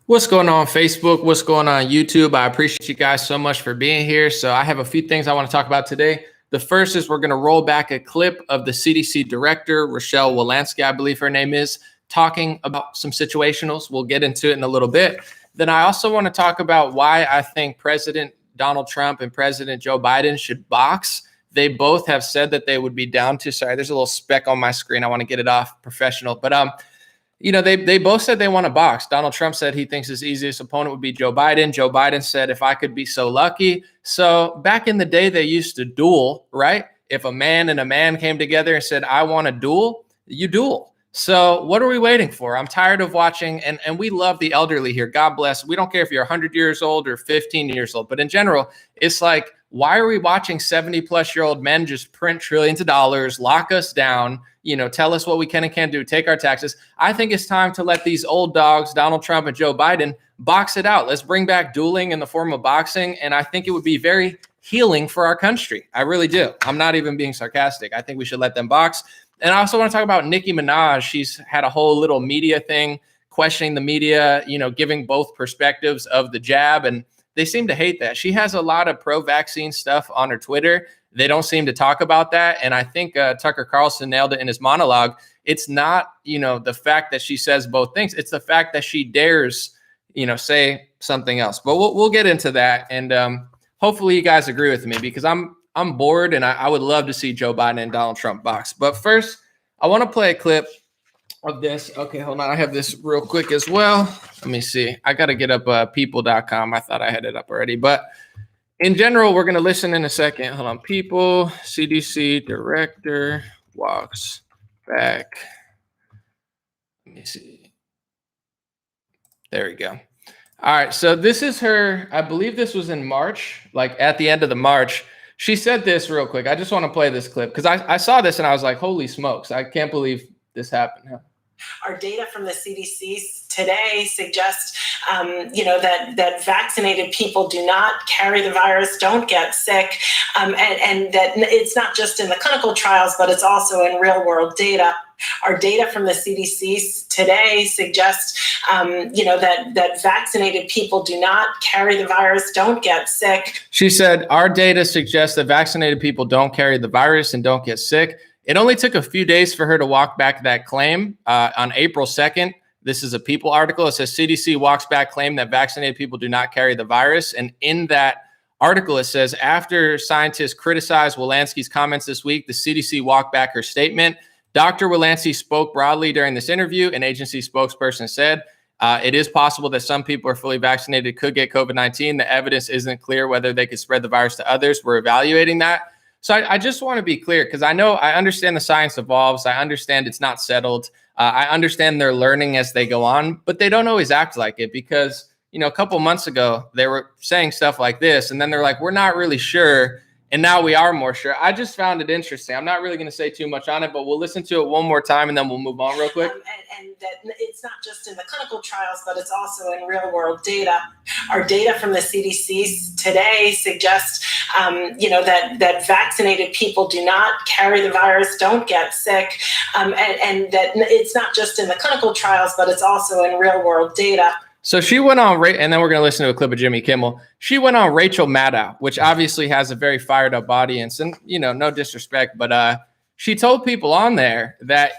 What's going on Facebook? What's going on YouTube? I appreciate you guys so much for being here. So I have a few things I want to talk about today. The first is we're going to roll back a clip of the CDC director, Rochelle Walensky, I believe her name is, talking about some situationals. We'll get into it in a little bit. Then I also want to talk about why I think President Donald Trump and President Joe Biden should box. They both have said that they would be down to, sorry, there's a little speck on my screen. I want to get it off professional, but they both said they want to box. Donald Trump said he thinks his easiest opponent would be Joe Biden. Joe Biden said, if I could be so lucky. So back in the day, they used to duel, right? If a man and a man came together and said, I want to duel, you duel. So what are we waiting for? I'm tired of watching, and we love the elderly here. God bless. We don't care if you're 100 years old or 15 years old, but in general, it's like, why are we watching 70-plus-year-old men just print trillions of dollars, lock us down, tell us what we can and can't do, take our taxes? I think it's time to let these old dogs, Donald Trump and Joe Biden, box it out. Let's bring back dueling in the form of boxing, and I think it would be very healing for our country. I really do. I'm not even being sarcastic. I think we should let them box. And I also want to talk about Nicki Minaj. She's had a whole little media thing, questioning the media, giving both perspectives of the jab, and they seem to hate that. She has a lot of pro-vaccine stuff on her Twitter. They don't seem to talk about that. And I think Tucker Carlson nailed it in his monologue. It's not, the fact that she says both things. It's the fact that she dares, say something else. But we'll get into that. And hopefully you guys agree with me, because I'm bored and I would love to see Joe Biden and Donald Trump box. But first, I want to play a clip of this. Okay, hold on. I have this real quick as well. Let me see. I got to get up people.com. I thought I had it up already. But in general, we're going to listen in a second. Hold on. People, CDC director walks back. Let me see. There we go. All right. So this is her. I believe this was in March, like at the end of the March. She said this real quick. I just want to play this clip because I saw this and I was like, holy smokes. I can't believe this happened. Our data from the CDC today suggests, that vaccinated people do not carry the virus, don't get sick, and that it's not just in the clinical trials, but it's also in real world data. Our data from the CDC today suggests, that vaccinated people do not carry the virus, don't get sick. She said, our data suggests that vaccinated people don't carry the virus and don't get sick. It only took a few days for her to walk back that claim. On April 2nd, this is a People article. It says CDC walks back claim that vaccinated people do not carry the virus. And in that article, it says, after scientists criticized Walensky's comments this week, the CDC walked back her statement. Dr. Walensky spoke broadly during this interview. An agency spokesperson said, it is possible that some people are fully vaccinated could get COVID-19. The evidence isn't clear whether they could spread the virus to others. We're evaluating that. So I just want to be clear, because I understand the science evolves. I understand it's not settled. I understand they're learning as they go on, but they don't always act like it, because, a couple months ago, they were saying stuff like this, and then they're like, we're not really sure. And now we are more sure. I just found it interesting. I'm not really going to say too much on it, but we'll listen to it one more time and then we'll move on real quick. And that it's not just in the clinical trials, but it's also in real world data. Our data from the CDC today suggests, that vaccinated people do not carry the virus, don't get sick, and that it's not just in the clinical trials, but it's also in real world data. So she went on, and then we're going to listen to a clip of Jimmy Kimmel. She went on Rachel Maddow, which obviously has a very fired up audience, and, no disrespect, but she told people on there that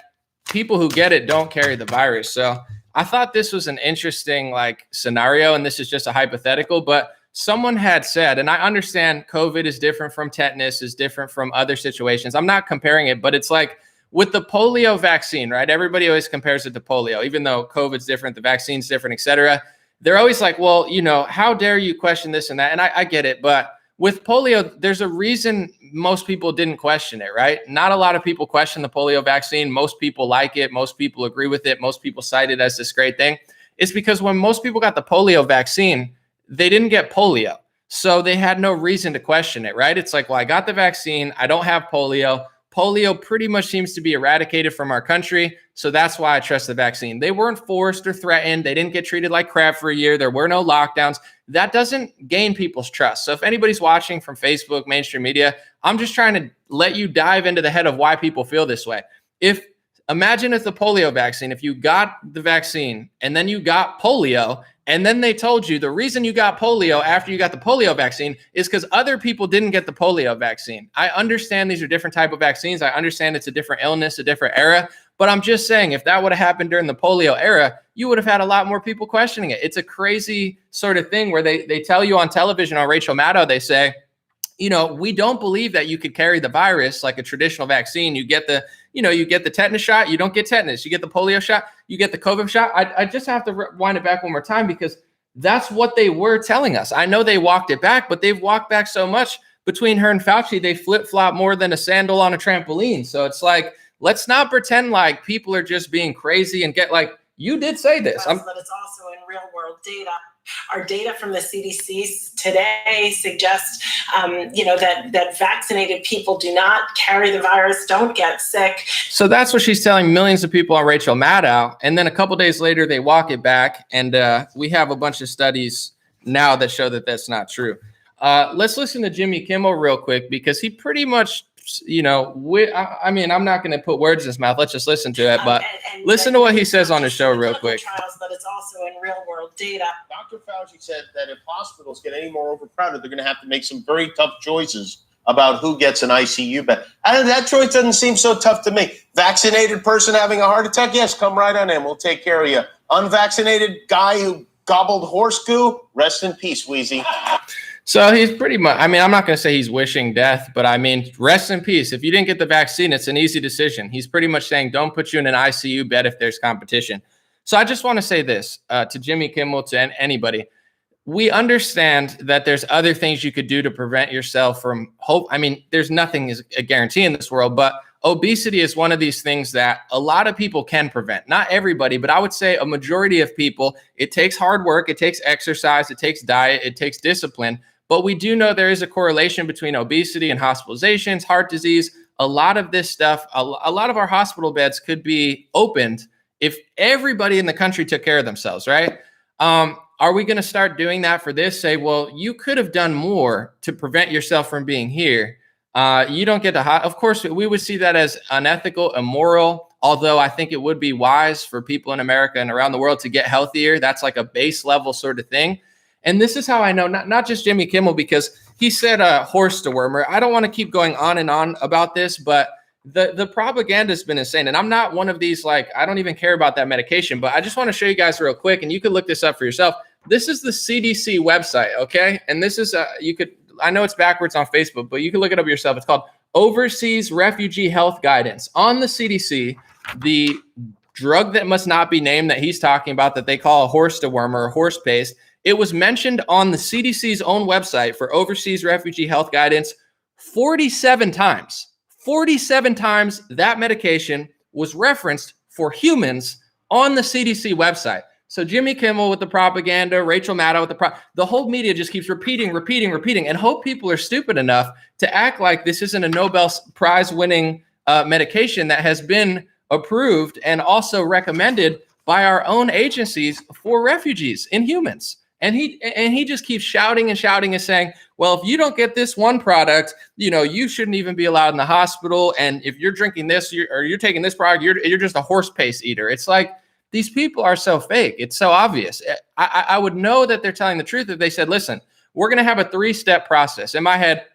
people who get it don't carry the virus. So I thought this was an interesting scenario, and this is just a hypothetical, but someone had said, and I understand COVID is different from tetanus, is different from other situations. I'm not comparing it, but it's like, with the polio vaccine, right? Everybody always compares it to polio, even though COVID's different, the vaccine's different, et cetera. They're always like, well, how dare you question this and that? And I get it. But with polio, there's a reason most people didn't question it, right? Not a lot of people question the polio vaccine. Most people like it. Most people agree with it. Most people cite it as this great thing. It's because when most people got the polio vaccine, they didn't get polio. So they had no reason to question it, right? It's like, well, I got the vaccine. I don't have polio. Polio pretty much seems to be eradicated from our country. So that's why I trust the vaccine. They weren't forced or threatened. They didn't get treated like crap for a year. There were no lockdowns. That doesn't gain people's trust. So if anybody's watching from Facebook, mainstream media, I'm just trying to let you dive into the head of why people feel this way. Imagine if the polio vaccine, if you got the vaccine and then you got polio And then they told you the reason you got polio after you got the polio vaccine is because other people didn't get the polio vaccine. I understand these are different type of vaccines. I understand it's a different illness, a different era. But I'm just saying, if that would have happened during the polio era, you would have had a lot more people questioning it. It's a crazy sort of thing where they tell you on television, on Rachel Maddow, they say, you know, we don't believe that you could carry the virus like a traditional vaccine. You get the, you get the tetanus shot, you don't get tetanus. You get the polio shot, you get the COVID shot. I just have to rewind it back one more time because that's what they were telling us. I know they walked it back, but they've walked back so much between her and Fauci, they flip-flop more than a sandal on a trampoline. So it's like, let's not pretend like people are just being crazy and get like, you did say this. But it's also in real world data. Our data from the CDC today suggests, that vaccinated people do not carry the virus, don't get sick. So that's what she's telling millions of people on Rachel Maddow. And then a couple of days later, they walk it back. And we have a bunch of studies now that show that that's not true. Let's listen to Jimmy Kimmel real quick because he pretty much, I'm not going to put words in his mouth. Let's just listen to it. But listen to what he says on the show real quick. Trials, but it's also in real world data. Dr. Fauci said that if hospitals get any more overcrowded, they're going to have to make some very tough choices about who gets an ICU bed. And that choice doesn't seem so tough to me. Vaccinated person having a heart attack? Yes, come right on in. We'll take care of you. Unvaccinated guy who gobbled horse goo? Rest in peace, Wheezy. So he's pretty much, I'm not going to say he's wishing death, but rest in peace. If you didn't get the vaccine, it's an easy decision. He's pretty much saying, don't put you in an ICU bed if there's competition. So I just want to say this to Jimmy Kimmel, to anybody. We understand that there's other things you could do to prevent yourself from there's nothing is a guarantee in this world, but obesity is one of these things that a lot of people can prevent. Not everybody, but I would say a majority of people. It takes hard work. It takes exercise. It takes diet. It takes discipline. But we do know there is a correlation between obesity and hospitalizations, heart disease. A lot of this stuff, a lot of our hospital beds could be opened if everybody in the country took care of themselves, right? Are we going to start doing that for this? Say, well, you could have done more to prevent yourself from being here. You don't get to, of course, we would see that as unethical, immoral, although I think it would be wise for people in America and around the world to get healthier. That's like a base level sort of thing. And this is how I know, not just Jimmy Kimmel, because he said horse dewormer. I don't want to keep going on and on about this, but the propaganda has been insane. And I'm not one of these, I don't even care about that medication, but I just want to show you guys real quick, and you can look this up for yourself. This is the CDC website, okay? And this is, I know it's backwards on Facebook, but you can look it up yourself. It's called Overseas Refugee Health Guidance. On the CDC, the drug that must not be named that he's talking about that they call a horse dewormer or horse paste, it was mentioned on the CDC's own website for Overseas Refugee Health Guidance 47 times. 47 times that medication was referenced for humans on the CDC website. So Jimmy Kimmel with the propaganda, Rachel Maddow with the whole media just keeps repeating, and hope people are stupid enough to act like this isn't a Nobel Prize winning medication that has been approved and also recommended by our own agencies for refugees and humans. And he just keeps shouting and saying, well, if you don't get this one product, you shouldn't even be allowed in the hospital. And if you're drinking this or you're taking this product, you're just a horse paste eater. It's like, these people are so fake. It's so obvious. I would know that they're telling the truth if they said, listen, we're going to have a 3-step process. In my head,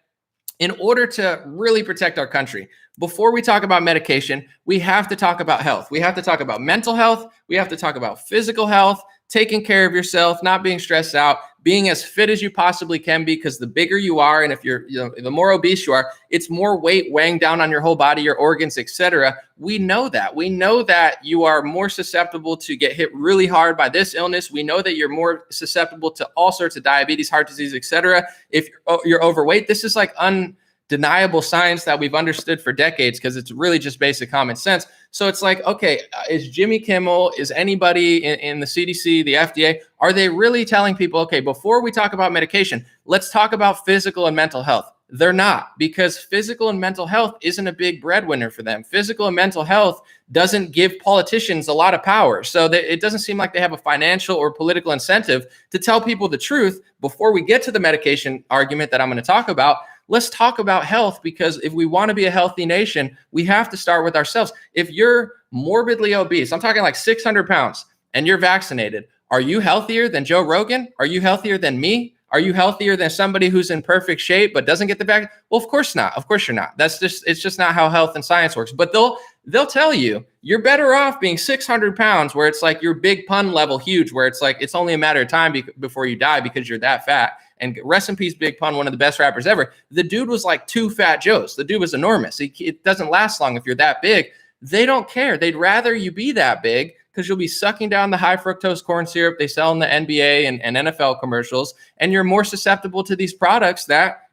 in order to really protect our country, before we talk about medication, we have to talk about health. We have to talk about mental health. We have to talk about physical health, taking care of yourself, not being stressed out, being as fit as you possibly can be, because the bigger you are, and if you're, the more obese you are, it's more weight weighing down on your whole body, your organs, etc. We know that. We know that you are more susceptible to get hit really hard by this illness. We know that you're more susceptible to all sorts of diabetes, heart disease, etc. If you're overweight, this is like undeniable science that we've understood for decades because it's really just basic common sense. So it's like, okay, is Jimmy Kimmel, is anybody in the CDC, the FDA, are they really telling people, okay, before we talk about medication, let's talk about physical and mental health? They're not, because physical and mental health isn't a big breadwinner for them. Physical and mental health doesn't give politicians a lot of power. So it doesn't seem like they have a financial or political incentive to tell people the truth before we get to the medication argument that I'm going to talk about. Let's talk about health, because if we want to be a healthy nation, we have to start with ourselves. If you're morbidly obese, I'm talking like 600 pounds, and you're vaccinated, Are you healthier than Joe Rogan? Are you healthier than me? Are you healthier than somebody who's in perfect shape but doesn't get the vaccine? Well, of course not. Of course you're not. It's just not how health and science works. But they'll tell you you're better off being 600 pounds, where it's like your big pun level huge, where it's like it's only a matter of time before you die because you're that fat. And rest in peace, Big Pun, one of the best rappers ever. The dude was like 2 Fat Joes. The dude was enormous. It doesn't last long if you're that big. They don't care. They'd rather you be that big because you'll be sucking down the high fructose corn syrup they sell in the NBA and NFL commercials, and you're more susceptible to these products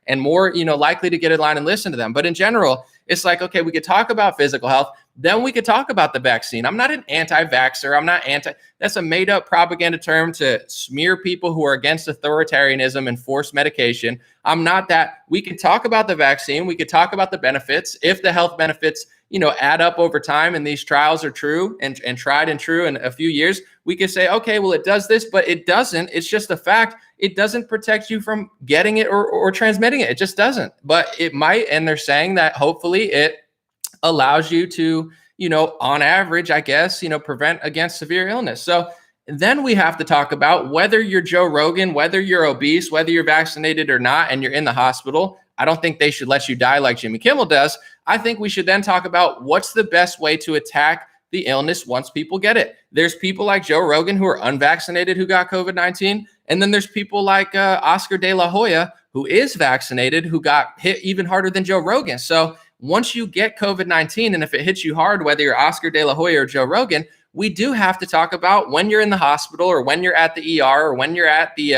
and more, likely to get in line and listen to them. But in general, it's like, okay, we could talk about physical health, then we could talk about the vaccine. I'm not an anti-vaxxer. That's a made up propaganda term to smear people who are against authoritarianism and forced medication. I'm not that. We can talk about the vaccine. We could talk about the benefits. If the health benefits add up over time and these trials are true and tried and true in a few years, we could say, okay, well, it does this, but it doesn't. It's just a fact. It doesn't protect you from getting it or transmitting it. It just doesn't, but it might. And they're saying that hopefully it allows you to, on average, I guess, prevent against severe illness. So then we have to talk about whether you're Joe Rogan, whether you're obese, whether you're vaccinated or not, and you're in the hospital. I don't think they should let you die like Jimmy Kimmel does. I think we should then talk about what's the best way to attack the illness once people get it. There's people like Joe Rogan who are unvaccinated who got COVID-19. And then there's people like Oscar De La Hoya, who is vaccinated, who got hit even harder than Joe Rogan. So once you get COVID-19, and if it hits you hard, whether you're Oscar De La Hoya or Joe Rogan, we do have to talk about when you're in the hospital or when you're at the ER or when you're at the,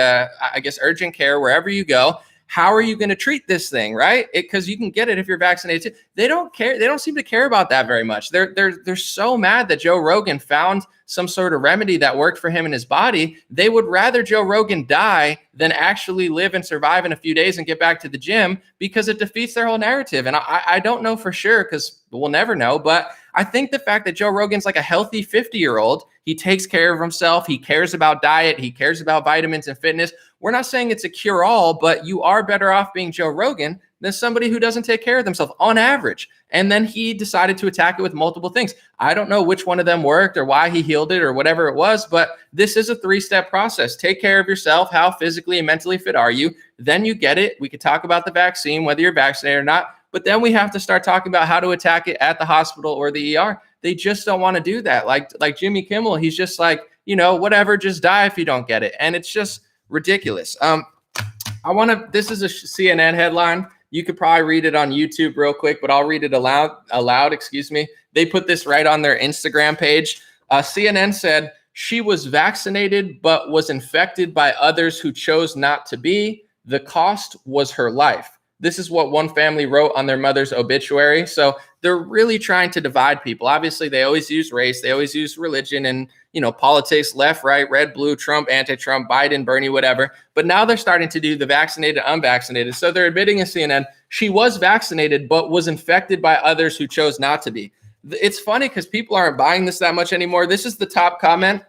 urgent care, wherever you go. How are you going to treat this thing, right? Because you can get it if you're vaccinated too. They don't care. They don't seem to care about that very much. They're so mad that Joe Rogan found some sort of remedy that worked for him and his body. They would rather Joe Rogan die than actually live and survive in a few days and get back to the gym, because it defeats their whole narrative. And I don't know for sure, because we'll never know. But I think the fact that Joe Rogan's like a healthy 50-year-old, he takes care of himself, he cares about diet, he cares about vitamins and fitness. We're not saying it's a cure-all, but you are better off being Joe Rogan than somebody who doesn't take care of themselves on average. And then he decided to attack it with multiple things. I don't know which one of them worked or why he healed it or whatever it was, but this is a 3-step process. Take care of yourself. How physically and mentally fit are you? Then you get it. We could talk about the vaccine, whether you're vaccinated or not, but then we have to start talking about how to attack it at the hospital or the ER. They just don't want to do that. Like Jimmy Kimmel, he's just like, whatever, just die if you don't get it. And it's just ridiculous. This is a CNN headline. You could probably read it on YouTube real quick, but I'll read it aloud. Excuse me. They put this right on their Instagram page. CNN said she was vaccinated, but was infected by others who chose not to be. The cost was her life. This is what one family wrote on their mother's obituary. So they're really trying to divide people. Obviously, they always use race. They always use religion and, politics, left, right, red, blue, Trump, anti-Trump, Biden, Bernie, whatever. But now they're starting to do the vaccinated, unvaccinated. So they're admitting in CNN, she was vaccinated, but was infected by others who chose not to be. It's funny because people aren't buying this that much anymore. This is the top comment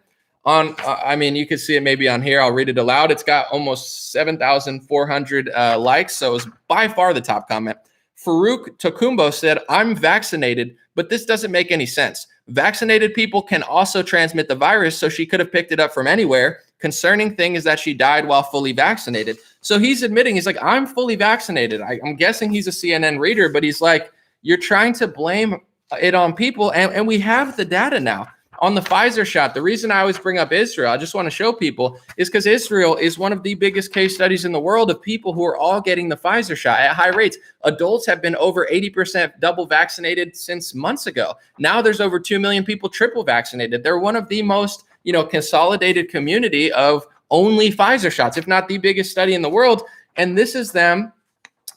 on, you can see it maybe on here. I'll read it aloud. It's got almost 7,400 likes. So it's by far the top comment. Farouk Tokumbo said, I'm vaccinated, but this doesn't make any sense. Vaccinated people can also transmit the virus, so she could have picked it up from anywhere. Concerning thing is that she died while fully vaccinated. So he's admitting, he's like, I'm fully vaccinated. I'm guessing he's a CNN reader, but he's like, you're trying to blame it on people. And we have the data now. On the Pfizer shot, the reason I always bring up Israel, I just want to show people, is because Israel is one of the biggest case studies in the world of people who are all getting the Pfizer shot at high rates. Adults have been over 80% double vaccinated since months ago. Now there's over 2 million people triple vaccinated. They're one of the most, consolidated community of only Pfizer shots, if not the biggest study in the world. And this is them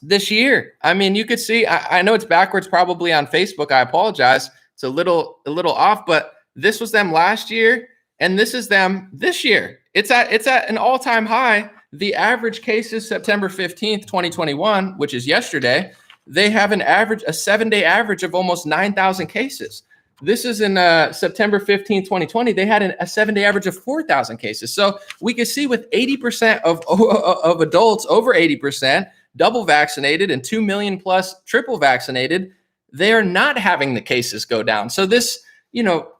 this year. You could see, I know it's backwards probably on Facebook. I apologize. It's a little off, but this was them last year, and this is them this year. It's at an all-time high. The average cases September 15th, 2021, which is yesterday, they have a 7-day average of almost 9,000 cases. This is in September 15th, 2020. They had a 7-day average of 4,000 cases. So we can see with 80% of adults, over 80%, double vaccinated and 2 million plus triple vaccinated, they are not having the cases go down. So this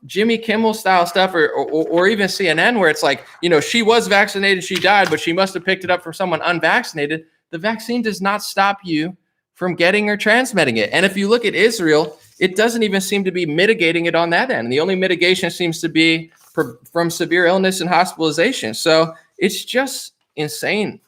Jimmy Kimmel style stuff or even CNN where it's like, she was vaccinated, she died, but she must have picked it up from someone unvaccinated. The vaccine does not stop you from getting or transmitting it. And if you look at Israel, it doesn't even seem to be mitigating it on that end. The only mitigation seems to be from severe illness and hospitalization. So it's just insane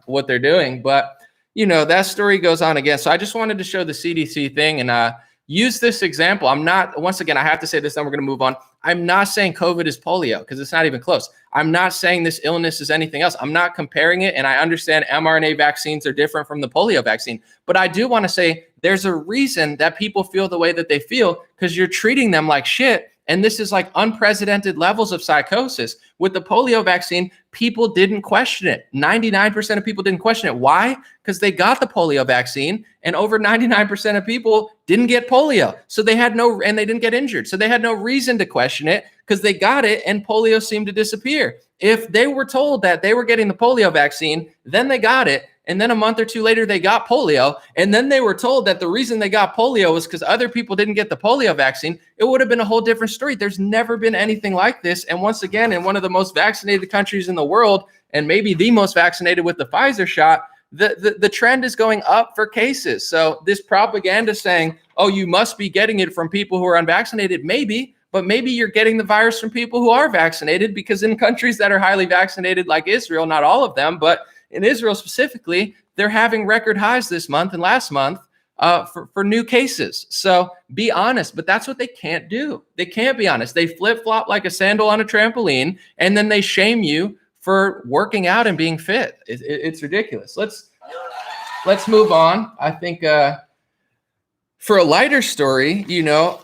what they're doing. But, that story goes on again. So I just wanted to show the CDC thing and use this example. I'm not, once again, I have to say this, then we're going to move on. I'm not saying COVID is polio because it's not even close. I'm not saying this illness is anything else. I'm not comparing it. And I understand mRNA vaccines are different from the polio vaccine. But I do want to say there's a reason that people feel the way that they feel because you're treating them like shit. And this is like unprecedented levels of psychosis. With the polio vaccine, people didn't question it. 99% of people didn't question it. Why? Because they got the polio vaccine and over 99% of people didn't get polio. So they had and they didn't get injured. So they had no reason to question it because they got it and polio seemed to disappear. If they were told that they were getting the polio vaccine, then they got it. And then a month or two later, they got polio. And then they were told that the reason they got polio was because other people didn't get the polio vaccine. It would have been a whole different story. There's never been anything like this. And once again, in one of the most vaccinated countries in the world, and maybe the most vaccinated with the Pfizer shot, the trend is going up for cases. So this propaganda saying, oh, you must be getting it from people who are unvaccinated, maybe, but maybe you're getting the virus from people who are vaccinated because in countries that are highly vaccinated like Israel, not all of them, but in Israel specifically, they're having record highs this month and last month for new cases. So be honest, but that's what they can't do. They can't be honest. They flip-flop like a sandal on a trampoline, and then they shame you for working out and being fit. It's ridiculous. Let's move on. I think for a lighter story,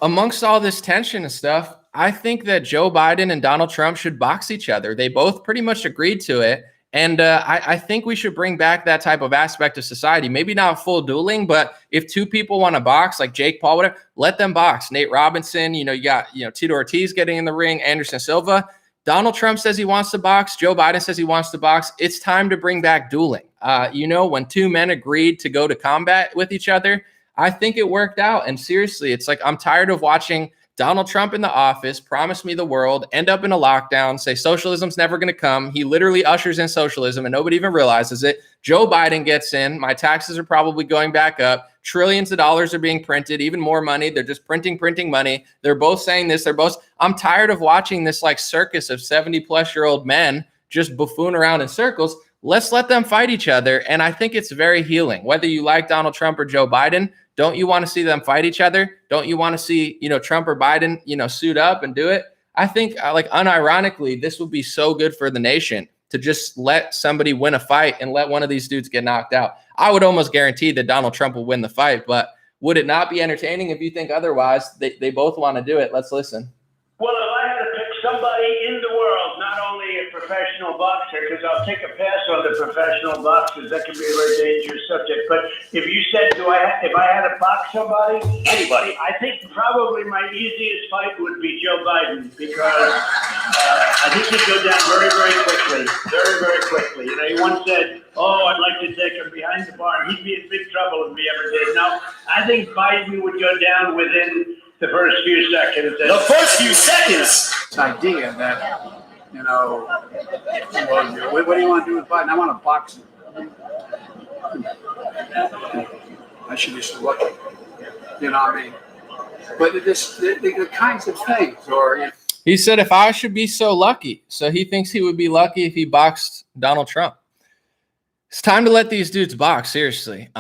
amongst all this tension and stuff, I think that Joe Biden and Donald Trump should box each other. They both pretty much agreed to it. And I think we should bring back that type of aspect of society. Maybe not full dueling, but if two people want to box, like Jake Paul, whatever, let them box. Nate Robinson, you got Tito Ortiz getting in the ring, Anderson Silva. Donald Trump says he wants to box. Joe Biden says he wants to box. It's time to bring back dueling. When two men agreed to go to combat with each other, I think it worked out. And seriously, it's like I'm tired of watching Donald Trump in the office, promise me the world, end up in a lockdown, say socialism's never going to come. He literally ushers in socialism and nobody even realizes it. Joe Biden gets in. My taxes are probably going back up. Trillions of dollars are being printed, even more money. They're just printing money. They're both saying this. I'm tired of watching this like circus of 70-plus-year-old men just buffoon around in circles. Let's let them fight each other. And I think it's very healing. Whether you like Donald Trump or Joe Biden, don't you want to see them fight each other? Don't you want to see, Trump or Biden, suit up and do it? I think unironically, this would be so good for the nation to just let somebody win a fight and let one of these dudes get knocked out. I would almost guarantee that Donald Trump will win the fight, but would it not be entertaining if you think otherwise? They both want to do it. Let's listen. Well, if I had to pick somebody in the world, not only a professional boxer, because I'll take a pass on the professional boxers, that can be a very dangerous subject. But if you said, if I had to box somebody, anybody, I think probably my easiest fight would be Joe Biden, because I think he'd go down very, very quickly, very, very quickly. He once said, "Oh, I'd like to take him behind the bar," and he'd be in big trouble if he ever did. No, I think Biden would go down within the first few seconds. The first few seconds. This idea that, what do you want to do with Biden? I want to box him. I should be so lucky. But the kinds of things, He said, if I should be so lucky. So he thinks he would be lucky if he boxed Donald Trump. It's time to let these dudes box, seriously.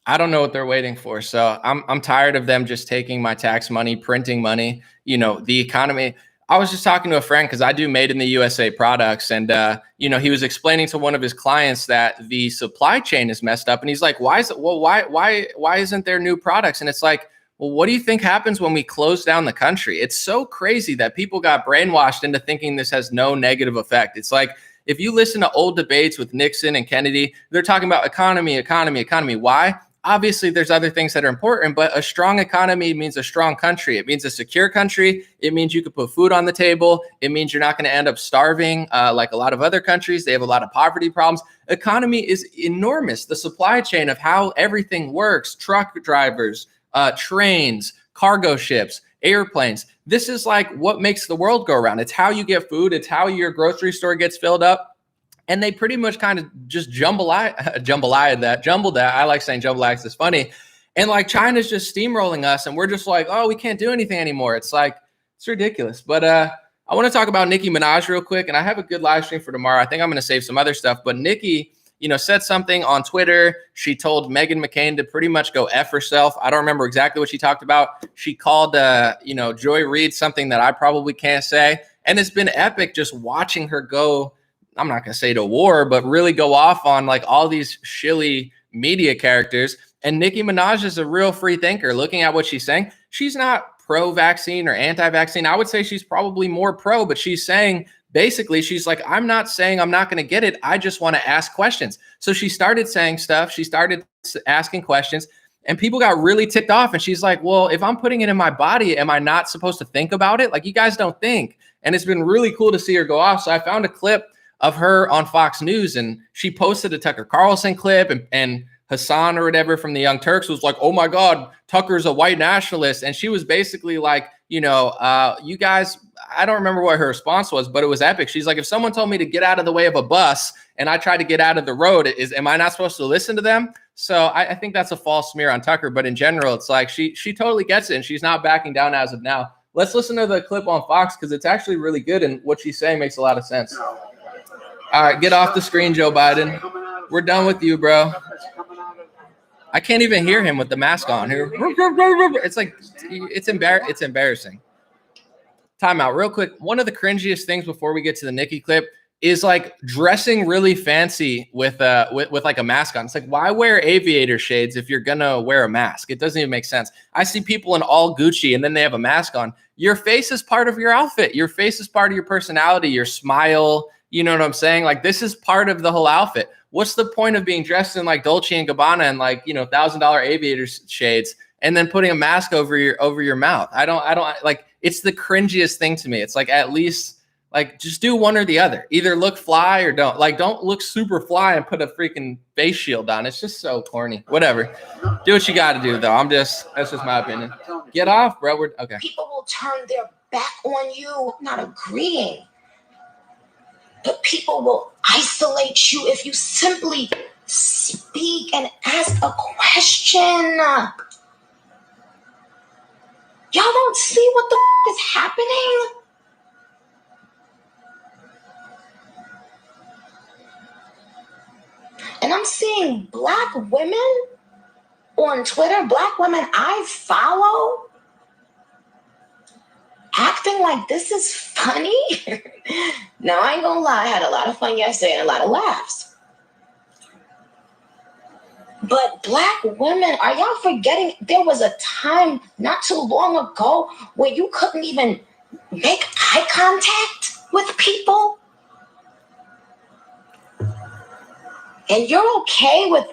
I don't know what they're waiting for. So I'm tired of them just taking my tax money, printing money, the economy. I was just talking to a friend because I do made in the USA products. And, he was explaining to one of his clients that the supply chain is messed up. And he's like, why isn't there new products? And it's like, well, what do you think happens when we close down the country? It's so crazy that people got brainwashed into thinking this has no negative effect. It's like, if you listen to old debates with Nixon and Kennedy, they're talking about economy. Why? Obviously, there's other things that are important, but a strong economy means a strong country. It means a secure country. It means you could put food on the table. It means you're not going to end up starving like a lot of other countries. They have a lot of poverty problems. Economy is enormous. The supply chain of how everything works, truck drivers, trains, cargo ships, airplanes, This is like what makes the world go around. It's how you get food. It's how your grocery store gets filled up. And they pretty much kind of just jumbled that. I like saying jambalaya because it's funny. And like China's just steamrolling us and we're just like, oh, we can't do anything anymore. It's like, it's ridiculous. But I want to talk about Nicki Minaj real quick. And I have a good live stream for tomorrow. I think I'm going to save some other stuff. But Nicki, said something on Twitter. She told Meghan McCain to pretty much go F herself. I don't remember exactly what she talked about. She called, Joy Reid something that I probably can't say. And it's been epic just watching her go, I'm not going to say to war, but really go off on like all these shilly media characters. And Nicki Minaj is a real free thinker. Looking at what she's saying, she's not pro-vaccine or anti-vaccine. I would say she's probably more pro, but she's saying, basically, she's like, I'm not saying I'm not going to get it. I just want to ask questions. So she started saying stuff. She started asking questions and people got really ticked off. And she's like, well, if I'm putting it in my body, am I not supposed to think about it? Like, you guys don't think. And it's been really cool to see her go off. So I found a clip of her on Fox News and she posted a Tucker Carlson clip and Hassan or whatever from the Young Turks was like, oh my God, Tucker's a white nationalist. And she was basically like, you guys, I don't remember what her response was, but it was epic. She's like, if someone told me to get out of the way of a bus and I tried to get out of the road, am I not supposed to listen to them? So I think that's a false smear on Tucker. But in general, it's like she totally gets it and she's not backing down as of now. Let's listen to the clip on Fox because it's actually really good and what she's saying makes a lot of sense. All right, get off the screen, Joe Biden. We're done with you, bro. I can't even hear him with the mask on here. It's like, it's embarrassing. Time out real quick. One of the cringiest things before we get to the Nicki clip is like dressing really fancy with like a mask on. It's like, why wear aviator shades if you're gonna wear a mask? It doesn't even make sense. I see people in all Gucci and then they have a mask on. Your face is part of your outfit. Your face is part of your personality, your smile. You know what I'm saying? Like, this is part of the whole outfit. What's the point of being dressed in like Dolce and Gabbana and like, $1,000 aviator shades and then putting a mask over your mouth? I don't like, it's the cringiest thing to me. It's like, at least like just do one or the other. Either look fly or don't. Like, don't look super fly and put a freaking face shield on. It's just so corny. Whatever. Do what you got to do though. That's just my opinion. Get off, bro. Okay. People will turn their back on you, not agreeing. But people will isolate you if you simply speak and ask a question. Y'all don't see what the is happening? And I'm seeing black women on Twitter, black women I follow, acting like this is funny. Now, I ain't gonna lie, I had a lot of fun yesterday and a lot of laughs. But black women, are y'all forgetting there was a time not too long ago where you couldn't even make eye contact with people? And you're okay with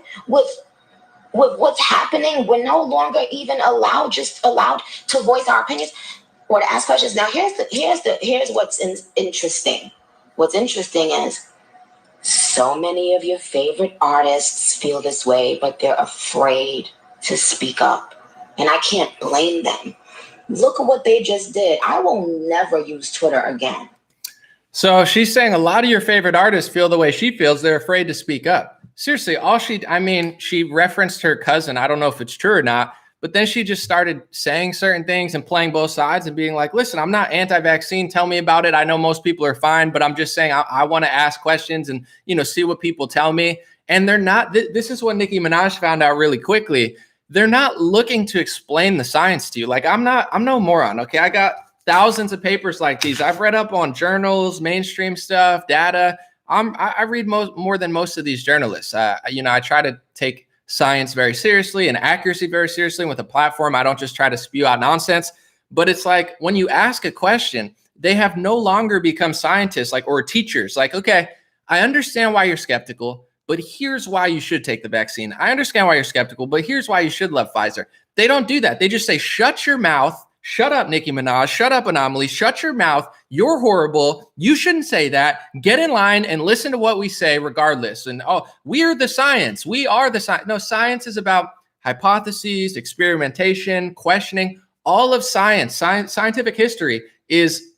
what's happening? We're no longer even allowed to voice our opinions or to ask questions. Now, here's what's interesting. What's interesting is so many of your favorite artists feel this way, but they're afraid to speak up. And I can't blame them. Look at what they just did. I will never use Twitter again. So she's saying a lot of your favorite artists feel the way she feels. They're afraid to speak up. Seriously, she referenced her cousin. I don't know if it's true or not, but then she just started saying certain things and playing both sides and being like, listen, I'm not anti-vaccine. Tell me about it. I know most people are fine, but I'm just saying I want to ask questions and, see what people tell me. And they're not, this is what Nicki Minaj found out really quickly. They're not looking to explain the science to you. Like, I'm no moron. Okay. I got thousands of papers like these. I've read up on journals, mainstream stuff, data. I read more than most of these journalists. I try to take science very seriously and accuracy very seriously. With a platform, I don't just try to spew out nonsense. But it's like when you ask a question, they have no longer become scientists or teachers. Like, okay, I understand why you're skeptical, but here's why you should take the vaccine. I understand why you're skeptical, but here's why you should love Pfizer. They don't do that. They just say, shut your mouth. Shut up, Nicki Minaj. Shut up, Anomaly. Shut your mouth. You're horrible. You shouldn't say that. Get in line and listen to what we say regardless. And, we're the science. We are the science. No, science is about hypotheses, experimentation, questioning. All of scientific history is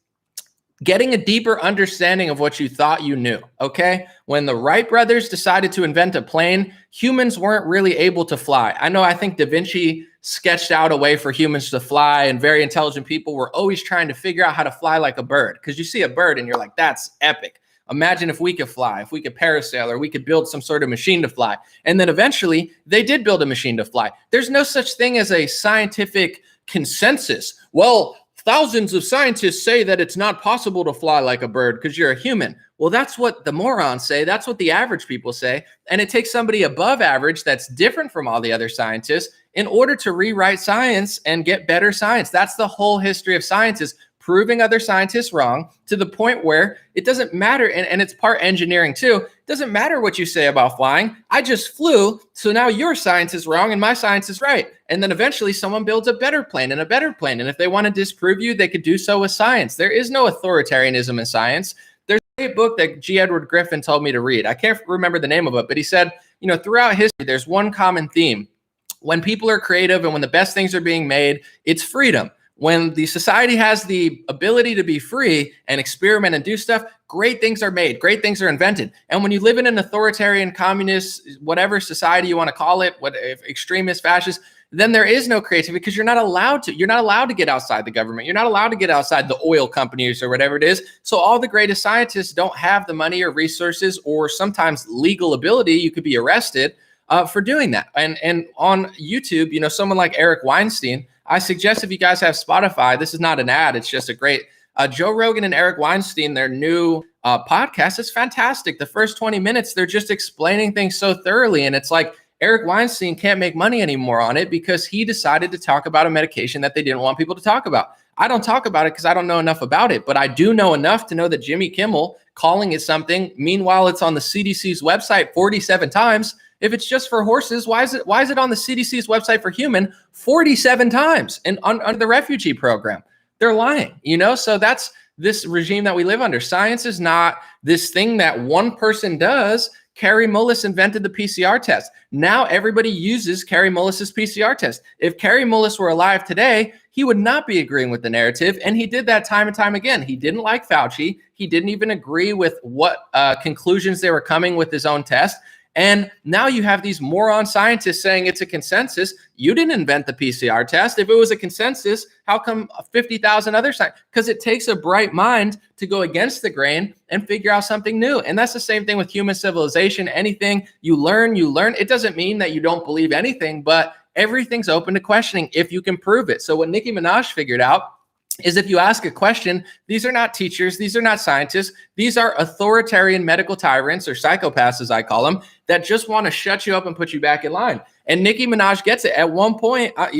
getting a deeper understanding of what you thought you knew, okay? When the Wright brothers decided to invent a plane, humans weren't really able to fly. I think Da Vinci sketched out a way for humans to fly, and very intelligent people were always trying to figure out how to fly like a bird, because you see a bird and you're like, that's epic. Imagine if we could fly, if we could parasail, or we could build some sort of machine to fly. And then eventually they did build a machine to fly. There's no such thing as a scientific consensus. Well, thousands of scientists say that it's not possible to fly like a bird because you're a human. Well, that's what the morons say. That's what the average people say. And it takes somebody above average that's different from all the other scientists in order to rewrite science and get better science. That's the whole history of science, is proving other scientists wrong to the point where it doesn't matter. And it's part engineering too. It doesn't matter what you say about flying. I just flew. So now your science is wrong and my science is right. And then eventually someone builds a better plane and a better plane. And if they want to disprove you, they could do so with science. There is no authoritarianism in science. There's a book that G. Edward Griffin told me to read. I can't remember the name of it, but he said, throughout history, there's one common theme. When people are creative and when the best things are being made, it's freedom. When the society has the ability to be free and experiment and do stuff, great things are made, great things are invented. And when you live in an authoritarian, communist, whatever society you want to call it, extremist, fascist, then there is no creativity because you're not allowed to. You're not allowed to get outside the government. You're not allowed to get outside the oil companies or whatever it is. So all the greatest scientists don't have the money or resources or sometimes legal ability. You could be arrested for doing that. And on YouTube, someone like Eric Weinstein, I suggest if you guys have Spotify, this is not an ad, it's just a great, Joe Rogan and Eric Weinstein, their new podcast is fantastic. The first 20 minutes, they're just explaining things so thoroughly. And it's like Eric Weinstein can't make money anymore on it because he decided to talk about a medication that they didn't want people to talk about. I don't talk about it because I don't know enough about it, but I do know enough to know that Jimmy Kimmel calling it something, meanwhile, it's on the CDC's website 47 times. If it's just for horses, why is it on the CDC's website for human 47 times and under the refugee program? They're lying, So that's this regime that we live under. Science is not this thing that one person does. Kary Mullis invented the PCR test. Now everybody uses Kary Mullis's PCR test. If Kary Mullis were alive today, he would not be agreeing with the narrative. And he did that time and time again. He didn't like Fauci. He didn't even agree with what conclusions they were coming with his own test. And now you have these moron scientists saying it's a consensus. You didn't invent the PCR test. If it was a consensus, how come 50,000 other scientists? Because it takes a bright mind to go against the grain and figure out something new. And that's the same thing with human civilization. Anything you learn. It doesn't mean that you don't believe anything, but everything's open to questioning if you can prove it. So what Nicki Minaj figured out is if you ask a question, these are not teachers, these are not scientists, these are authoritarian medical tyrants, or psychopaths as I call them, that just want to shut you up and put you back in line. And Nicki Minaj gets it. At one point, I'm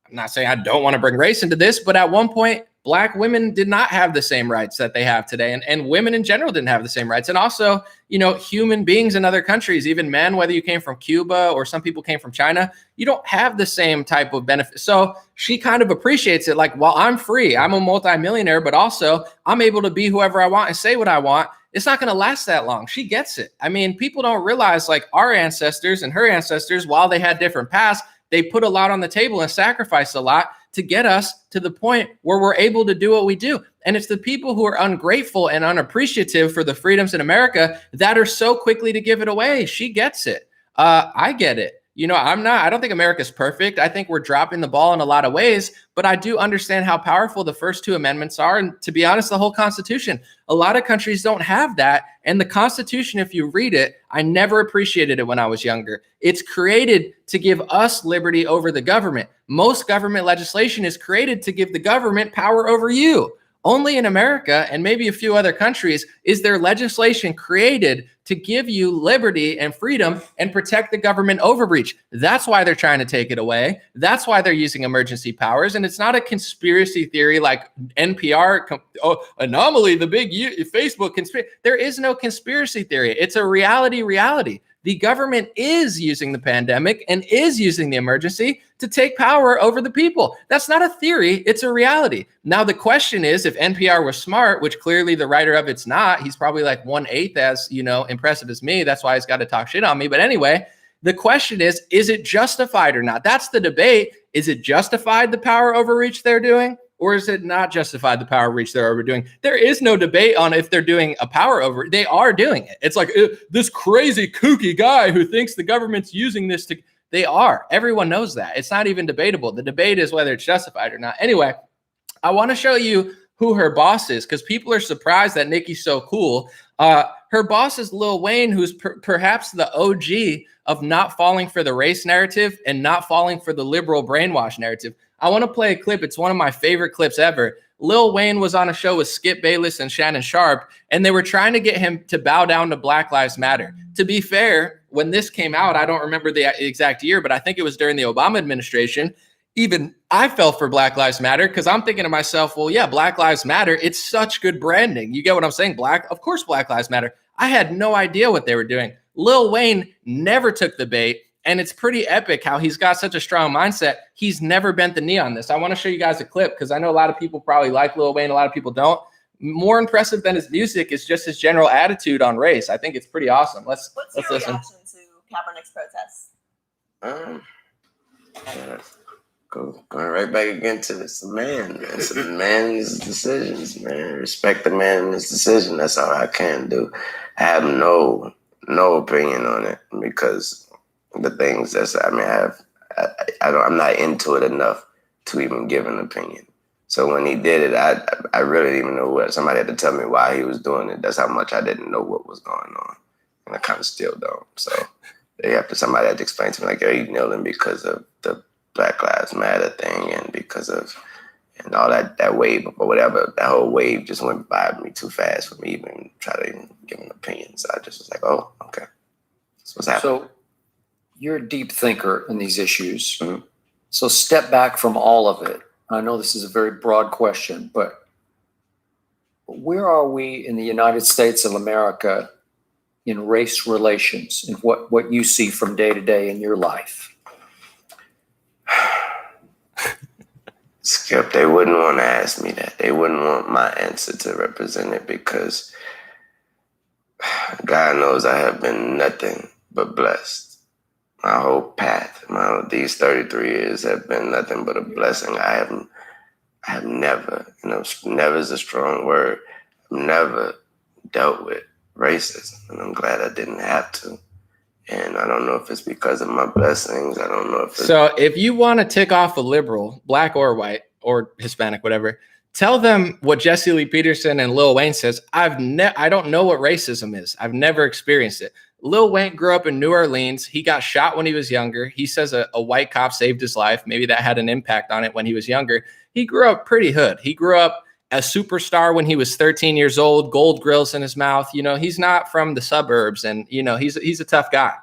not saying I don't want to bring race into this, but at one point, Black women did not have the same rights that they have today. And women in general didn't have the same rights. And also, human beings in other countries, even men, whether you came from Cuba or some people came from China, you don't have the same type of benefit. So she kind of appreciates it. Like, well, I'm free. I'm a multimillionaire, but also I'm able to be whoever I want and say what I want. It's not going to last that long. She gets it. I mean, people don't realize, like, our ancestors and her ancestors, while they had different paths, they put a lot on the table and sacrificed a lot to get us to the point where we're able to do what we do. And it's the people who are ungrateful and unappreciative for the freedoms in America that are so quickly to give it away. She gets it. I get it. I don't think America's perfect. I think we're dropping the ball in a lot of ways, but I do understand how powerful the first two amendments are. And to be honest, the whole Constitution, a lot of countries don't have that. And the Constitution, if you read it, I never appreciated it when I was younger. It's created to give us liberty over the government. Most government legislation is created to give the government power over you. Only in America and maybe a few other countries is there legislation created to give you liberty and freedom and protect the government overreach. That's why they're trying to take it away. That's why they're using emergency powers. And it's not a conspiracy theory like NPR, anomaly, the big Facebook conspiracy. There is no conspiracy theory. It's a reality. The government is using the pandemic and is using the emergency to take power over the people. That's not a theory, it's a reality. Now, the question is, if NPR was smart, which clearly the writer of it's not, he's probably like 1/8 as, impressive as me. That's why he's got to talk shit on me. But anyway, The question is it justified or not? That's the debate. Is it justified, the power overreach they're doing? Or is it not justified, the power reach they're overdoing? There is no debate on if they're doing a power over. They are doing it. It's like this crazy kooky guy who thinks the government's using this to. They are. Everyone knows that. It's not even debatable. The debate is whether it's justified or not. Anyway, I want to show you who her boss is because people are surprised that Nicki's so cool. Her boss is Lil Wayne, who's perhaps the OG of not falling for the race narrative and not falling for the liberal brainwash narrative. I want to play a clip. It's one of my favorite clips ever. Lil Wayne was on a show with Skip Bayless and Shannon Sharp, and they were trying to get him to bow down to Black Lives Matter. To be fair, when this came out, I don't remember the exact year, but I think it was during the Obama administration. Even I fell for Black Lives Matter because I'm thinking to myself, well, yeah, Black Lives Matter. It's such good branding. You get what I'm saying? Of course, Black Lives Matter. I had no idea what they were doing. Lil Wayne never took the bait. And it's pretty epic how he's got such a strong mindset. He's never bent the knee on this. I want to show you guys a clip because I know a lot of people probably like Lil Wayne. A lot of people don't. More impressive than his music is just his general attitude on race. I think it's pretty awesome. Let's your listen. reaction to Kaepernick's protests? Going right back again to this man. It's the man and his decisions, man. Respect the man and his decision. That's all I can do. I have no opinion on it because the things I'm not into it enough to even give an opinion. So when he did it, I really didn't even know what. Somebody had to tell me why he was doing it. That's how much I didn't know what was going on, and I kind of still don't. So somebody had to explain to me like, "Are you kneeling because of the Black Lives Matter thing and because of and all that wave or whatever? That whole wave just went by me too fast for me even try to even give an opinion. So I just was like, oh, okay, that's what's happening." So you're a deep thinker in these issues. Mm-hmm. So step back from all of it. I know this is a very broad question, but where are we in the United States of America in race relations and what you see from day to day in your life? Skip, they wouldn't want to ask me that. They wouldn't want my answer to represent it because God knows I have been nothing but blessed. My whole path, these 33 years have been nothing but a blessing. I have never, never is a strong word. I've never dealt with racism, and I'm glad I didn't have to. And I don't know if it's because of my blessings. I don't know if it's... So if you want to tick off a liberal, black or white or Hispanic, whatever, tell them what Jesse Lee Peterson and Lil Wayne says. I don't know what racism is. I've never experienced it. Lil Wayne grew up in New Orleans. He got shot when he was younger. He says a white cop saved his life. Maybe that had an impact on it when he was younger. He grew up pretty hood. He grew up a superstar when he was 13 years old, gold grills in his mouth. He's not from the suburbs, and he's a tough guy.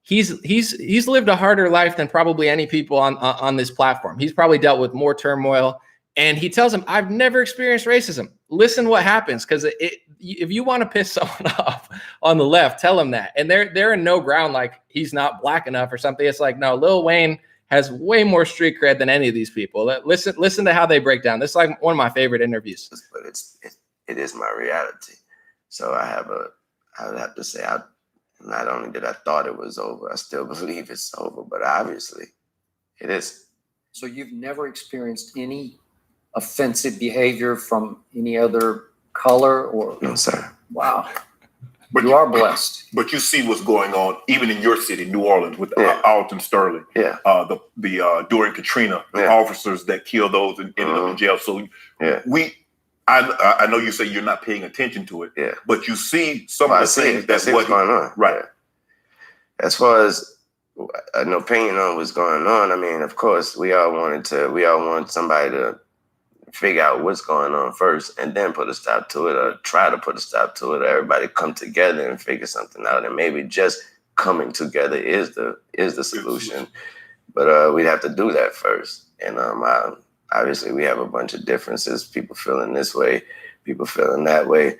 He's lived a harder life than probably any people on this platform. He's probably dealt with more turmoil. And he tells him, I've never experienced racism. Listen what happens, because if you want to piss someone off on the left, tell them that. And they're in no ground like he's not black enough or something. It's like, no, Lil Wayne has way more street cred than any of these people. Listen to how they break down. This is like one of my favorite interviews. But it is my reality. So I would have to say, not only did I thought it was over, I still believe it's over, but obviously it is. So you've never experienced any offensive behavior from any other color or? No, sir. Wow. But you are blessed. But you see what's going on even in your city, New Orleans, with Alton Sterling. Yeah. During Katrina, the officers that killed those and ended up in jail. So I know you say you're not paying attention to it. Yeah. But you see some of the things that's what's going on. Right. Yeah. As far as an opinion on what's going on, I mean, of course, we all want somebody to figure out what's going on first and then put a stop to it, or try to put a stop to it, or everybody come together and figure something out. And maybe just coming together is the solution. But we'd have to do that first. And obviously we have a bunch of differences, people feeling this way, people feeling that way.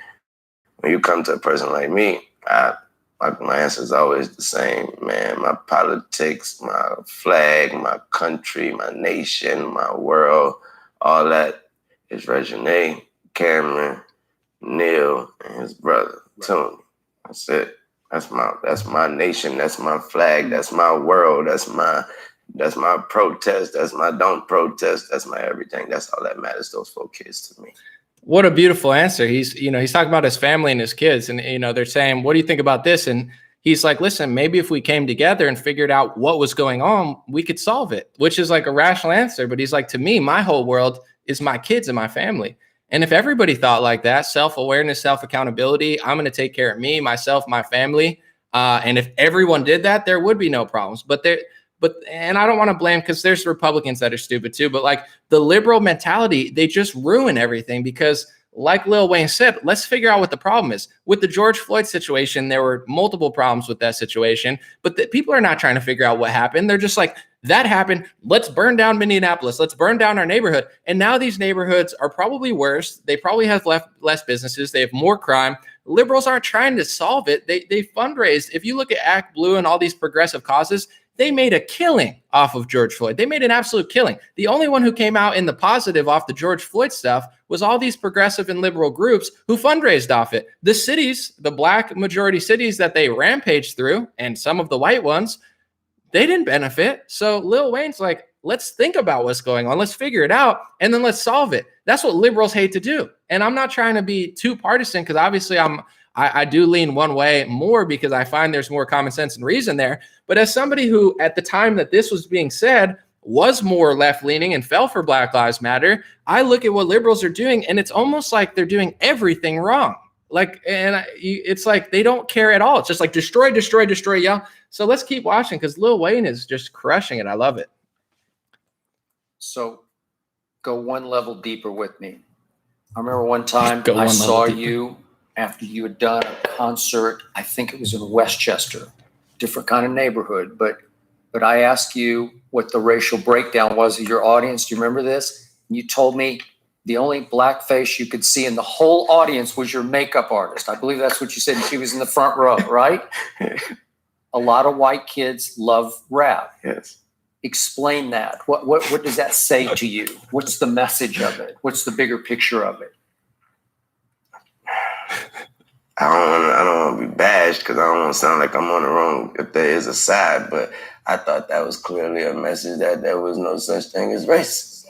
When you come to a person like me, my answer is always the same, man. My politics, my flag, my country, my nation, my world, all that is Regine, Cameron, Neil, and his brother, Tony. That's it. That's my nation. That's my flag. That's my world. That's my protest. That's my don't protest. That's my everything. That's all that matters. Those 4 kids to me. What a beautiful answer. He's talking about his family and his kids, and they're saying, what do you think about this? And he's like, listen, maybe if we came together and figured out what was going on, we could solve it, which is like a rational answer. But he's like, to me, my whole world is my kids and my family. And if everybody thought like that, self-awareness, self-accountability, I'm going to take care of me, myself, my family. And if everyone did that, there would be no problems. And I don't want to blame, because there's Republicans that are stupid too, but like the liberal mentality, they just ruin everything because, like Lil Wayne said, let's figure out what the problem is. With the George Floyd situation, there were multiple problems with that situation, but people are not trying to figure out what happened. They're just like, that happened. Let's burn down Minneapolis. Let's burn down our neighborhood. And now these neighborhoods are probably worse. They probably have less businesses. They have more crime. Liberals aren't trying to solve it. They fundraised. If you look at Act Blue and all these progressive causes, they made a killing off of George Floyd. They made an absolute killing. The only one who came out in the positive off the George Floyd stuff was all these progressive and liberal groups who fundraised off it. The cities, the black majority cities that they rampaged through, and some of the white ones, they didn't benefit. So Lil Wayne's like, let's think about what's going on. Let's figure it out, and then let's solve it. That's what liberals hate to do. And I'm not trying to be too partisan, because obviously I do lean one way more because I find there's more common sense and reason there. But as somebody who, at the time that this was being said, was more left-leaning and fell for Black Lives Matter, I look at what liberals are doing, and it's almost like they're doing everything wrong. It's like they don't care at all. It's just like destroy, destroy, destroy, yeah. So let's keep watching, because Lil Wayne is just crushing it. I love it. So go one level deeper with me. I remember one time I saw you after you had done a concert. I think it was in Westchester, different kind of neighborhood. But I asked you what the racial breakdown was of your audience. Do you remember this? And you told me the only black face you could see in the whole audience was your makeup artist. I believe that's what you said. And she was in the front row, right? A lot of white kids love rap. Yes. Explain that. What does that say to you? What's the message of it? What's the bigger picture of it? I don't want to be bashed, because I don't want to sound like I'm on the wrong if there is a side, but I thought that was clearly a message that there was no such thing as racism.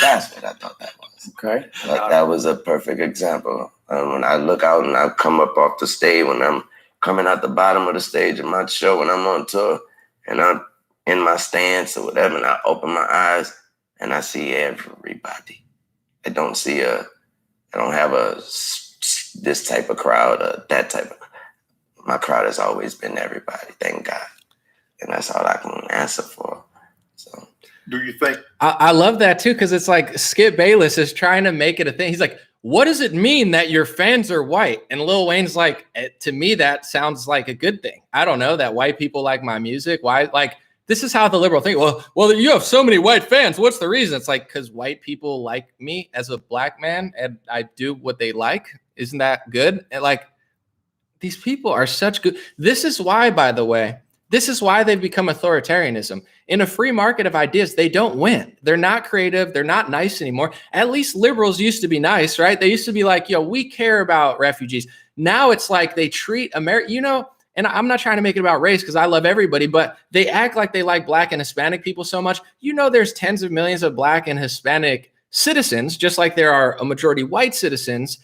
That's what I thought that was. Okay. That was a perfect example. When I look out and I come up off the stage, when I'm coming out the bottom of the stage of my show, when I'm on tour and I'm in my stance or whatever, and I open my eyes and I see everybody. I don't have this type of crowd or that type of. My crowd has always been everybody, thank God. And that's all I can answer for. So, do you think? I love that too, because it's like Skip Bayless is trying to make it a thing. He's like, what does it mean that your fans are white? And Lil Wayne's like, to me, that sounds like a good thing. I don't know, that white people like my music. Why? Like, this is how the liberal think. Well, you have so many white fans. What's the reason? It's like, because white people like me as a black man, and I do what they like. Isn't that good? And like, these people are such good. This is why, by the way, this is why they've become authoritarianism. In a free market of ideas, they don't win. They're not creative. They're not nice anymore. At least liberals used to be nice, right? They used to be like, yo, we care about refugees. Now it's like they treat America, and I'm not trying to make it about race, because I love everybody, but they act like they like black and Hispanic people so much. There's tens of millions of black and Hispanic citizens, just like there are a majority white citizens.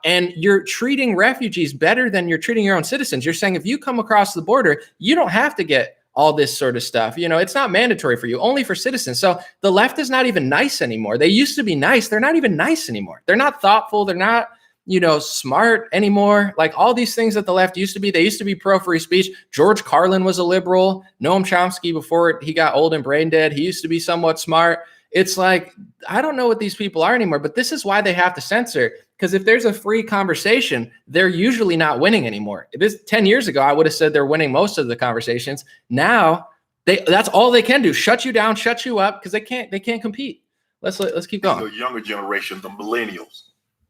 And you're treating refugees better than you're treating your own citizens. You're saying if you come across the border, you don't have to get all this sort of stuff. It's not mandatory for you, only for citizens. So the left is not even nice anymore. They used to be nice. They're not even nice anymore. They're not thoughtful. They're not, smart anymore. Like all these things that the left used to be. They used to be pro free speech. George Carlin was a liberal. Noam Chomsky, before he got old and brain dead, he used to be somewhat smart. It's like, I don't know what these people are anymore, but this is why they have to censor. Because if there's a free conversation, they're usually not winning anymore. 10 years ago, I would have said they're winning most of the conversations. Now, that's all they can do: shut you down, shut you up, because they can't compete. Let's keep going. The younger generation, the millennials,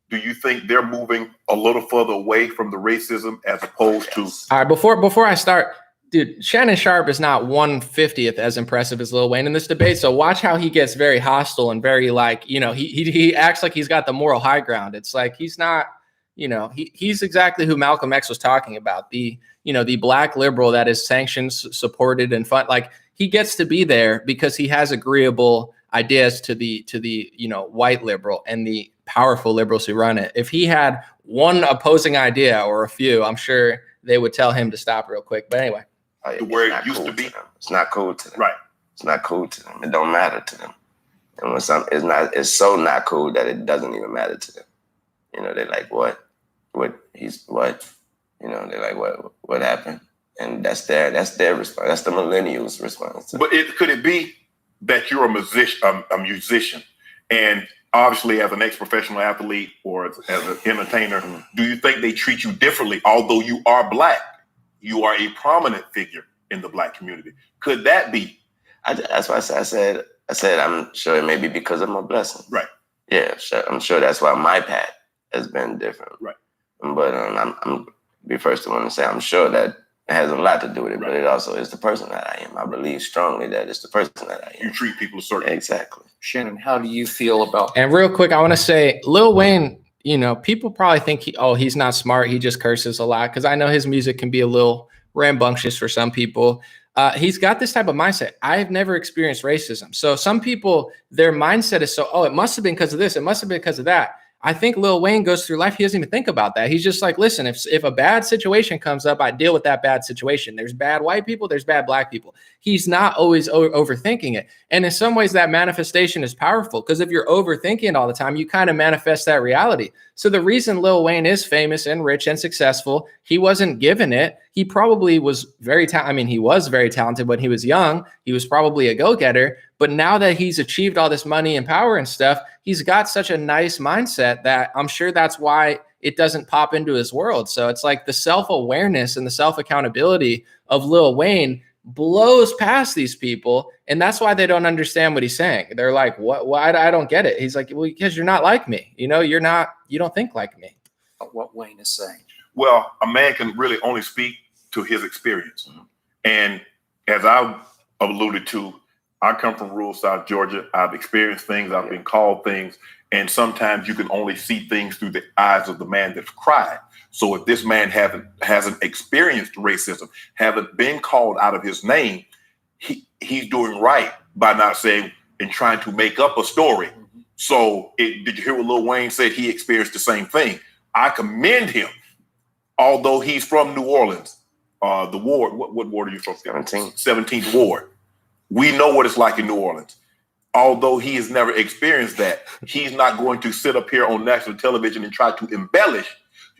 do you think they're moving a little further away from the racism as opposed to? All right, before I start, dude, Shannon Sharp is not 1/50th as impressive as Lil Wayne in this debate. So watch how he gets very hostile and very he acts like he's got the moral high ground. It's like he's not, he's exactly who Malcolm X was talking about. The black liberal that is sanctioned, supported, and fun. Like, he gets to be there because he has agreeable ideas to the white liberal and the powerful liberals who run it. If he had one opposing idea or a few, I'm sure they would tell him to stop real quick. But anyway, where it used to be, it's not cool to them. Right. It's not cool to them. It don't matter to them. And when it's so not cool that it doesn't even matter to them. They're like, what? He's what? They're like, what happened? And that's their response. That's the millennials' response. But could it be that you're a musician, and obviously as an ex-professional athlete or as an entertainer, do you think they treat you differently? Although you are black, you are a prominent figure in the black community. Could that be? That's why I said I'm sure it may be because of my blessing. Right. Yeah, I'm sure that's why my path has been different. Right. But I'm be first to want to say I'm sure that it has a lot to do with it, but it also is the person that I am. I believe strongly that it's the person that I am. You treat people a certain way. Exactly. Shannon, how do you feel about? And real quick, I want to say Lil Wayne, people probably think he's not smart. He just curses a lot, because I know his music can be a little rambunctious for some people. He's got this type of mindset. I've never experienced racism. So some people, their mindset is it must have been because of this. It must have been because of that. I think Lil Wayne goes through life. He doesn't even think about that. He's just like, listen, if a bad situation comes up, I deal with that bad situation. There's bad white people. There's bad black people. He's not always overthinking it. And in some ways that manifestation is powerful, because if you're overthinking it all the time, you kind of manifest that reality. So the reason Lil Wayne is famous and rich and successful, he wasn't given it. He probably was he was very talented when he was young. He was probably a go-getter. But now that he's achieved all this money and power and stuff, he's got such a nice mindset that I'm sure that's why it doesn't pop into his world. So it's like the self-awareness and the self-accountability of Lil Wayne blows past these people. And that's why they don't understand what he's saying. They're like, what? I don't get it. He's like, well, because you're not like me. You don't think like me. What Wayne is saying. Well, a man can really only speak to his experience. And as I've alluded to, I come from rural South Georgia. I've experienced things. I've been called things. And sometimes you can only see things through the eyes of the man that's cried. So if this man hasn't experienced racism, haven't been called out of his name, he's doing right by not saying and trying to make up a story. So did you hear what Lil Wayne said? He experienced the same thing. I commend him, although he's from New Orleans, the ward. What ward are you from? 17th Ward. We know what it's like in New Orleans. Although he has never experienced that, he's not going to sit up here on national television and try to embellish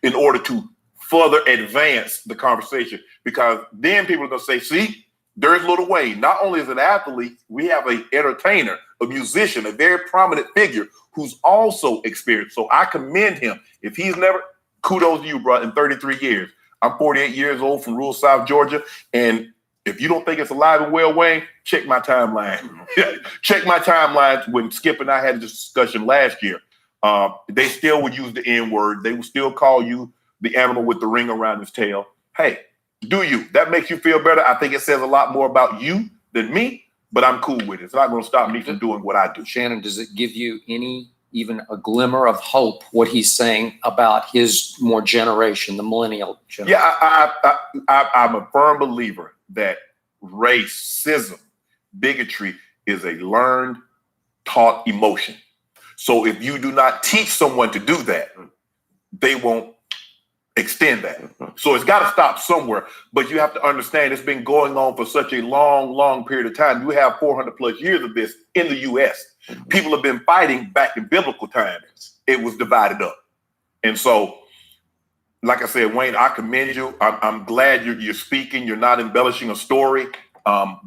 in order to further advance the conversation. Because then people are going to say, see, there's Lil Wayne. Not only is an athlete, we have an entertainer, a musician, a very prominent figure who's also experienced. So I commend him. If he's never, kudos to you, bro, in 33 years. I'm 48 years old from rural South Georgia. And if you don't think it's alive and well, Wayne, check my timeline. Check my timeline when Skip and I had this discussion last year. They still would use the N-word. They would still call you the animal with the ring around his tail. Hey, do you? That makes you feel better. I think it says a lot more about you than me, but I'm cool with it. It's not going to stop me from doing what I do. Shannon, does it give you even a glimmer of hope, what he's saying about his more generation, the millennial generation? Yeah, I'm a firm believer that racism, bigotry is a learned, taught emotion. So if you do not teach someone to do that, they won't extend that. So it's got to stop somewhere. But you have to understand it's been going on for such a long, long period of time. You have 400 plus years of this in the U.S. People have been fighting back in biblical times. It was divided up. And so, like I said, Wayne, I commend you. I'm glad you're speaking. You're not embellishing a story.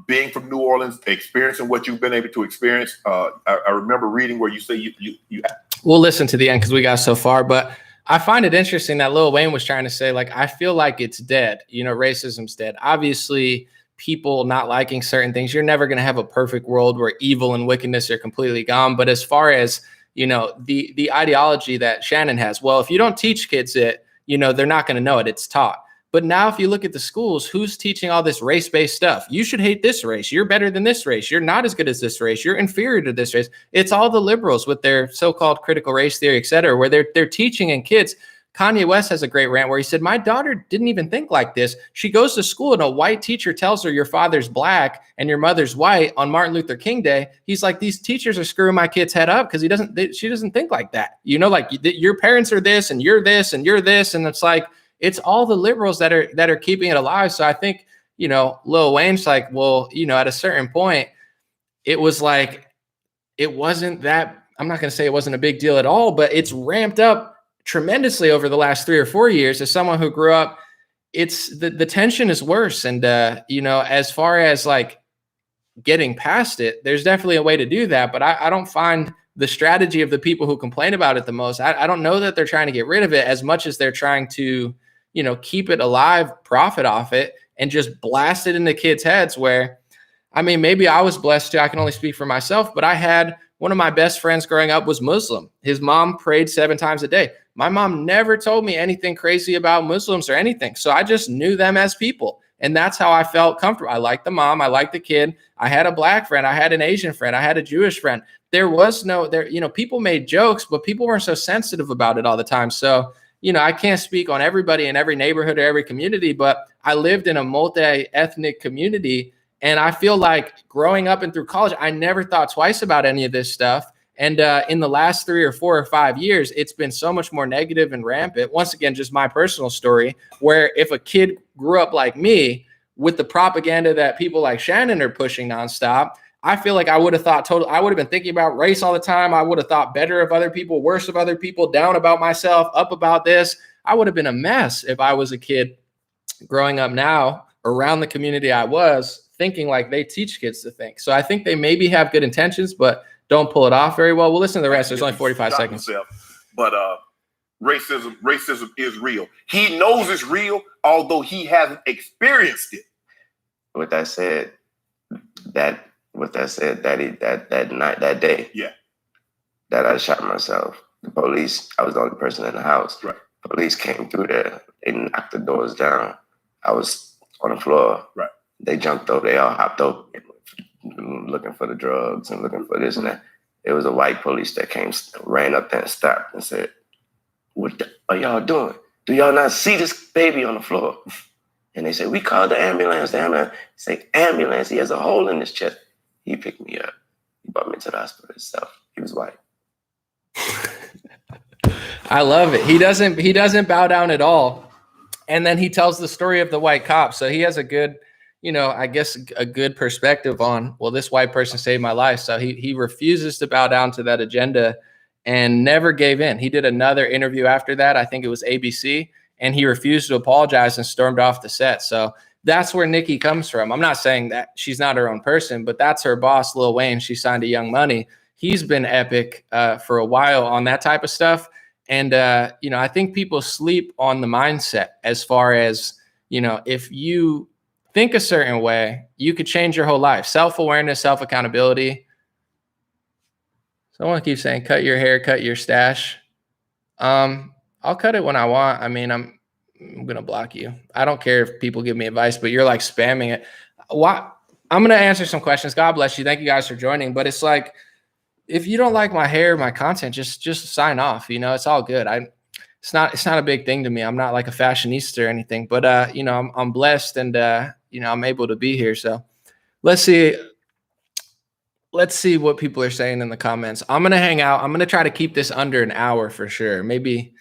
Being from New Orleans, experiencing what you've been able to experience. I remember reading where you say you. We'll listen to the end because we got so far. But I find it interesting that Lil Wayne was trying to say, like, I feel like it's dead. Racism's dead. Obviously, people not liking certain things. You're never going to have a perfect world where evil and wickedness are completely gone. But as far as, the ideology that Shannon has, well, if you don't teach kids it, they're not going to know it. It's taught. But now if you look at the schools, who's teaching all this race-based stuff? You should hate this race. You're better than this race. You're not as good as this race. You're inferior to this race. It's all the liberals with their so-called critical race theory, et cetera, where they're teaching in kids Kanye West has a great rant where he said, my daughter didn't even think like this. She goes to school and a white teacher tells her your father's black and your mother's white on Martin Luther King Day. He's like, these teachers are screwing my kid's head up because she doesn't think like that. You know, like your parents are this and you're this and you're this. And it's like, it's all the liberals that are keeping it alive. So I think, you know, Lil Wayne's like, well, you know, at a certain point, it was like, it wasn't that, I'm not going to say it wasn't a big deal at all, but it's ramped up tremendously over the last 3 or 4 years. As someone who grew up, it's the tension is worse. And, you know, as far as like getting past it, there's definitely a way to do that. But I don't find the strategy of the people who complain about it the most. I don't know that they're trying to get rid of it as much as they're trying to, you know, keep it alive, profit off it, and just blast it into kids' heads where, I mean, maybe I was blessed too. I can only speak for myself, but I had one of my best friends growing up was Muslim. His mom prayed 7 times a day. My mom never told me anything crazy about Muslims or anything. So I just knew them as people. And that's how I felt comfortable. I liked the mom. I liked the kid. I had a black friend. I had an Asian friend. I had a Jewish friend. There was no, you know, people made jokes, but people weren't so sensitive about it all the time. So, you know, I can't speak on everybody in every neighborhood or every community, but I lived in a multi-ethnic community. And I feel like growing up and through college, I never thought twice about any of this stuff. And in the last 3 or 4 or 5 years, it's been so much more negative and rampant. Once again, just my personal story, where if a kid grew up like me with the propaganda that people like Shannon are pushing nonstop, I feel like I would have thought I would have been thinking about race all the time. I would have thought better of other people, worse of other people, down about myself, up about this. I would have been a mess if I was a kid growing up now around the community I was, thinking like they teach kids to think. So I think they maybe have good intentions, but don't pull it off very well. We'll listen to the rest. There's only 45 seconds. But racism is real. He knows it's real, although he hasn't experienced it. With that said, that night, that day, that I shot myself, the police, I was the only person in the house. Right. Police came through there. They knocked the doors down. I was on the floor. Right. They jumped over. They all hopped over, looking for the drugs and looking for this and that. It was a white police that came, ran up there and stopped and said, "What are y'all doing? Do y'all not see this baby on the floor?" And they said, "We called the ambulance. The ambulance." Say, "Ambulance, he has a hole in his chest." He picked me up. He brought me to the hospital himself. He was white. I love it. He doesn't bow down at all. And then he tells the story of the white cop. So he has a good, you know, I guess a good perspective on, well, this white person saved my life. So he refuses to bow down to that agenda and never gave in. He did another interview after that. I think it was ABC, and he refused to apologize and stormed off the set. So that's where Nicki comes from. I'm not saying that she's not her own person, but that's her boss, Lil Wayne. She signed to Young Money. He's been epic for a while on that type of stuff. And, you know, I think people sleep on the mindset as far as, you know, if you think a certain way, you could change your whole life. Self-awareness, self-accountability. Someone keeps saying, cut your hair, cut your stash. I'll cut it when I want. I mean, I'm going to block you. I don't care if people give me advice, but you're like spamming it. Why? I'm going to answer some questions. God bless you. Thank you guys for joining. But it's like, if you don't like my hair, my content, just sign off. You know, it's all good. It's not a big thing to me. I'm not like a fashionista or anything, but you know, I'm blessed and you know, I'm able to be here. So let's see what people are saying in the comments. I'm going to hang out. I'm going to try to keep this under an hour for sure. Maybe,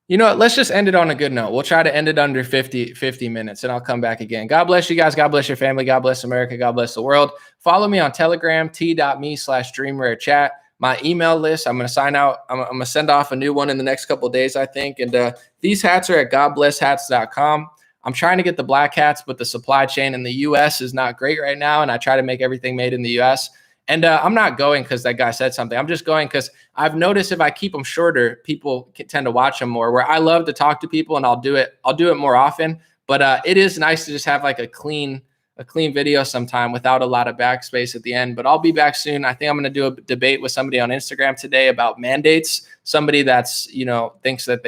you know what, let's just end it on a good note. We'll try to end it under 50 minutes and I'll come back again. God bless you guys. God bless your family. God bless America. God bless the world. Follow me on Telegram, t.me/DreamRareChat. My email list, I'm going to sign out. I'm going to send off a new one in the next couple of days, I think. And these hats are at godblesshats.com. I'm trying to get the black hats, but the supply chain in the U.S. is not great right now. And I try to make everything made in the U.S. And I'm not going because that guy said something. I'm just going because I've noticed if I keep them shorter, people tend to watch them more. Where I love to talk to people and I'll do it more often. But it is nice to just have like a clean video sometime without a lot of backspace at the end. But I'll be back soon. I think I'm going to do a debate with somebody on Instagram today about mandates. Somebody that's, you know, thinks that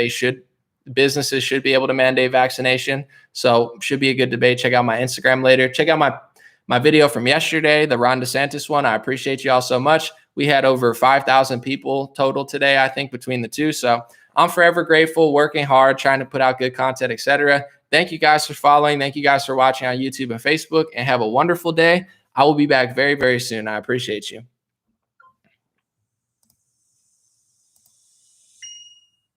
businesses should be able to mandate vaccination. So should be a good debate. Check out my Instagram later. Check out my video from yesterday, the Ron DeSantis one. I appreciate you all so much. We had over 5,000 people total today, I think, between the two. So I'm forever grateful, working hard, trying to put out good content, etc. Thank you guys for following. Thank you guys for watching on YouTube and Facebook, and have a wonderful day. I will be back very, very soon. I appreciate you.